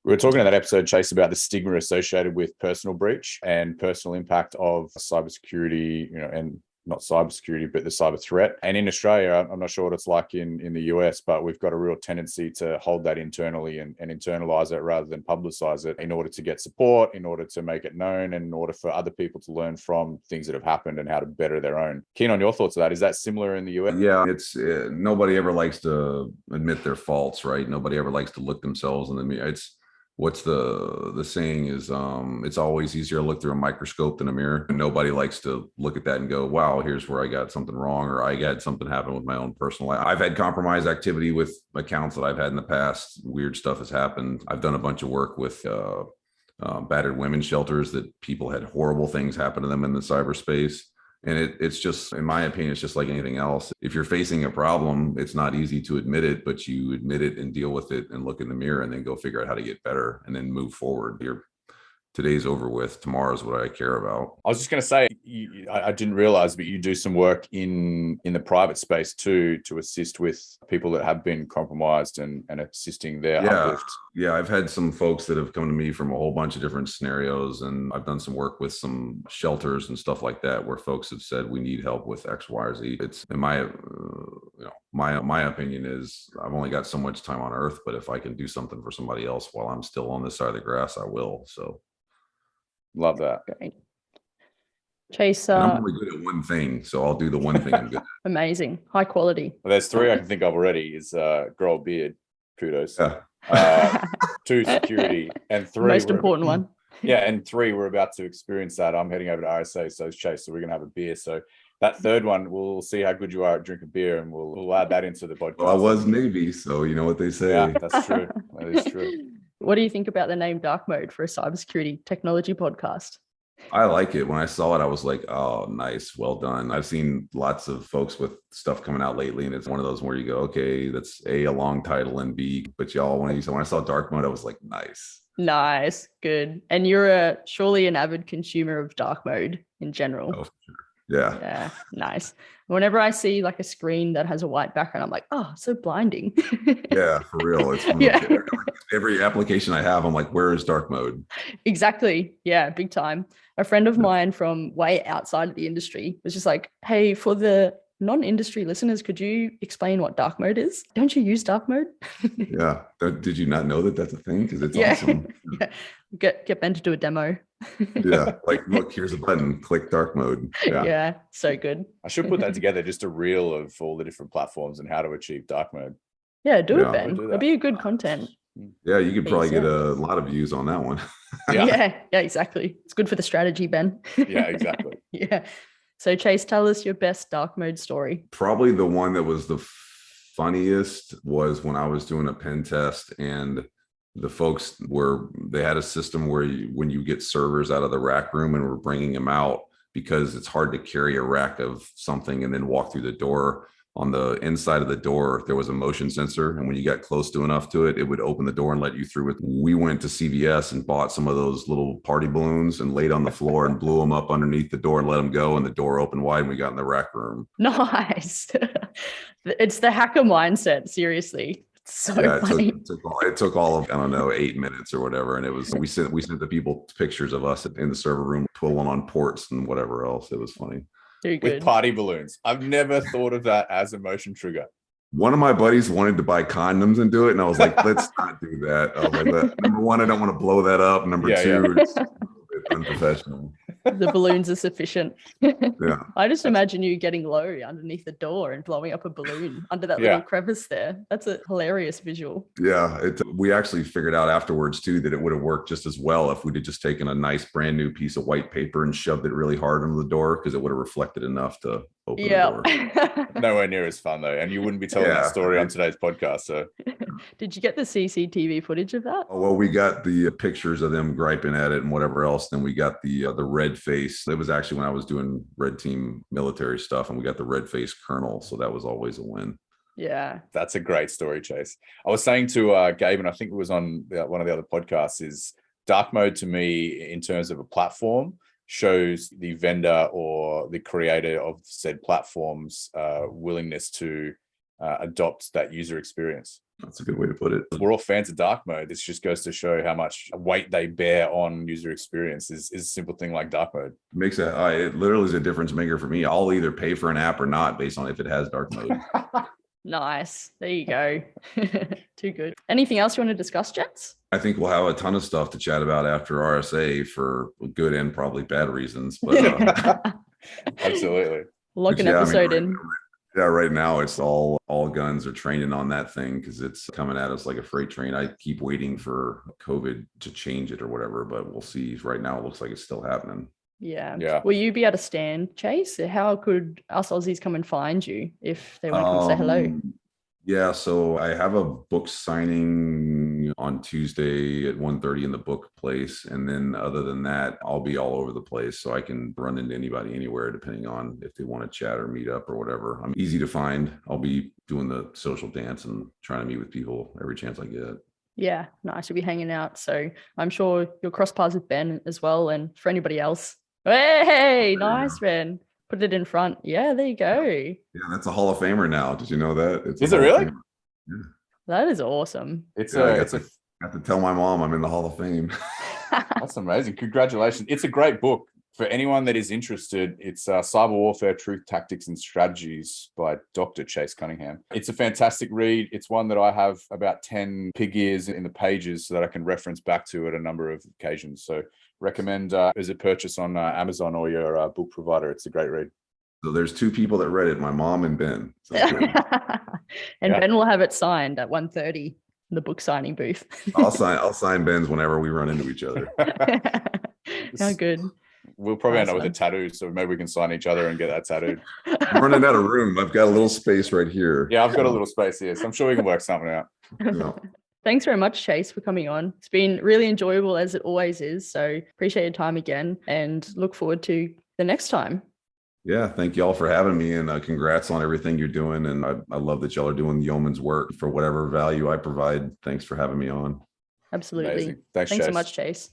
We were talking in that episode, Chase, about the stigma associated with personal breach and personal impact of cybersecurity, and not cybersecurity, but the cyber threat. And in Australia, I'm not sure what it's like in the US, but we've got a real tendency to hold that internally and internalize it rather than publicize it in order to get support, in order to make it known, and in order for other people to learn from things that have happened and how to better their own. Keen on your thoughts of that. Is that similar in the US? Yeah, it's nobody ever likes to admit their faults, right? Nobody ever likes to look themselves in the mirror. What's the saying is, it's always easier to look through a microscope than a mirror. And nobody likes to look at that and go, wow, here's where I got something wrong, or I got something happen with my own personal life. I've had compromised activity with accounts that I've had in the past. Weird stuff has happened. I've done a bunch of work with battered women's shelters that people had horrible things happen to them in the cyberspace. And it's just, in my opinion, it's just like anything else. If you're facing a problem, it's not easy to admit it, but you admit it and deal with it and look in the mirror and then go figure out how to get better and then move forward. You're today's over with. Tomorrow's what I care about. I was just going to say, I didn't realize, but you do some work in the private space too, to assist with people that have been compromised and assisting their uplift. Yeah, I've had some folks that have come to me from a whole bunch of different scenarios, and I've done some work with some shelters and stuff like that where folks have said we need help with X, Y, or Z. It's in my opinion is I've only got so much time on earth, but if I can do something for somebody else while I'm still on this side of the grass, I will. So love that. Great. Chase, I'm only good at one thing, so I'll do the one thing I'm good at. Amazing, high quality. Well, there's 3 I can think of already. Is grow a beard, kudos. Yeah. 2, security, and 3, most important one. Yeah, and 3, we're about to experience that. I'm heading over to RSA, so Chase, so we're gonna have a beer. So that 3rd one, we'll see how good you are at drinking beer, and we'll add that into the podcast. Well, I was Navy, so you know what they say. Yeah, that's true. That is true. What do you think about the name Dark Mode for a cybersecurity technology podcast? I like it. When I saw it, I was like, oh, nice. Well done. I've seen lots of folks with stuff coming out lately, and it's one of those where you go, okay, that's a long title, and B, but y'all, when I saw Dark Mode, I was like, nice. Nice. Good. And you're surely an avid consumer of Dark Mode in general. Oh, for sure. Yeah. Yeah. Nice. Whenever I see like a screen that has a white background, I'm like, oh, so blinding. Yeah, for real. It's every application I have, I'm like, where is Dark Mode? Exactly. Yeah, big time. A friend of mine from way outside of the industry was just like, hey, for the non-industry listeners, could you explain what Dark Mode is? Don't you use Dark Mode? Yeah. Did you not know that that's a thing? Because it's awesome. Yeah. Get Ben to do a demo. Yeah. Like, look, here's a button. Click Dark Mode. Yeah. So good. I should put that together, just a reel of all the different platforms and how to achieve Dark Mode. Yeah, do it, Yeah. Ben. It'll be a good content. Yeah, you could probably get a lot of views on that one. Yeah, exactly. It's good for the strategy, Ben. Yeah, exactly. Yeah. So Chase, tell us your best Dark Mode story. Probably the one that was the funniest was when I was doing a pen test, and the folks they had a system where when you get servers out of the rack room and we're bringing them out, because it's hard to carry a rack of something and then walk through the door. On the inside of the door, there was a motion sensor, and when you got close to enough to it, it would open the door and let you through it. We went to CVS and bought some of those little party balloons and laid on the floor and blew them up underneath the door and let them go, and the door opened wide and we got in the rack room. Nice. It's the hacker mindset, seriously. It's so funny. It took all of, I don't know, 8 minutes or whatever. And it was, we sent the people pictures of us in the server room, pulling on ports and whatever else. It was funny. Too good. With party balloons. I've never thought of that as a motion trigger. One of my buddies wanted to buy condoms and do it, and I was like, let's not do that. I was like, number one, I don't want to blow that up. Number two, it's a bit unprofessional. The balloons are sufficient. Yeah. I just imagine you getting low underneath the door and blowing up a balloon under that little crevice there. That's a hilarious visual. Yeah. We actually figured out afterwards too that it would have worked just as well if we'd have just taken a nice brand new piece of white paper and shoved it really hard into the door, because it would have reflected enough to open the door. Nowhere near as fun though. And you wouldn't be telling that story on today's podcast. So did you get the CCTV footage of that? Oh, well, we got the pictures of them griping at it and whatever else. Then we got the red face. It was actually when I was doing red team military stuff, and we got the red face colonel. So that was always a win. Yeah. That's a great story, Chase. I was saying to Gabe, and I think it was on one of the other podcasts, is Dark Mode to me, in terms of a platform, shows the vendor or the creator of said platform's willingness to adopt that user experience. That's a good way to put it. We're all fans of Dark Mode. This just goes to show how much weight they bear on user experience is a simple thing like Dark Mode. It literally is a difference maker for me. I'll either pay for an app or not based on if it has Dark Mode. Nice. There you go. Too good. Anything else you want to discuss, Jets? I think we'll have a ton of stuff to chat about after RSA for good and probably bad reasons. But Absolutely. Lock an episode in. Yeah, right now it's all guns are training on that thing because it's coming at us like a freight train. I keep waiting for COVID to change it or whatever, but we'll see. Right now it looks like it's still happening. Yeah. Will you be able to stand, Chase? How could us Aussies come and find you if they want to come say hello? Yeah, so I have a book signing on Tuesday at 1:30 in the book place. And then other than that, I'll be all over the place. So I can run into anybody anywhere, depending on if they want to chat or meet up or whatever. I'm easy to find. I'll be doing the social dance and trying to meet with people every chance I get. Yeah, nice. We'll be hanging out. So I'm sure you'll cross paths with Ben as well. And for anybody else, hey, nice, Ben. Put it in front. Yeah, there you go. Yeah, that's a Hall of Famer now. Did you know that? Is it really? Yeah. That is awesome. I have to tell my mom I'm in the Hall of Fame. That's amazing. Congratulations. It's a great book. For anyone that is interested, it's Cyber Warfare, Truth, Tactics, and Strategies by Dr. Chase Cunningham. It's a fantastic read. It's one that I have about 10 pig ears in the pages so that I can reference back to at a number of occasions. So recommend as a purchase on Amazon or your book provider. It's a great read. So there's two people that read it, my mom and Ben. So Ben will have it signed at 1:30 in the book signing booth. I'll sign Ben's whenever we run into each other. How good. We'll probably end up with a tattoo, so maybe we can sign each other and get that tattooed. I'm running out of room. I've got a little space right here. Yeah, I've got a little space here, so I'm sure we can work something out. Yeah. Thanks very much, Chase, for coming on. It's been really enjoyable, as it always is. So appreciate your time again and look forward to the next time. Yeah, thank you all for having me, and congrats on everything you're doing. And I love that y'all are doing yeoman's work for whatever value I provide. Thanks for having me on. Absolutely. Amazing. Thanks so Chase. much, Chase.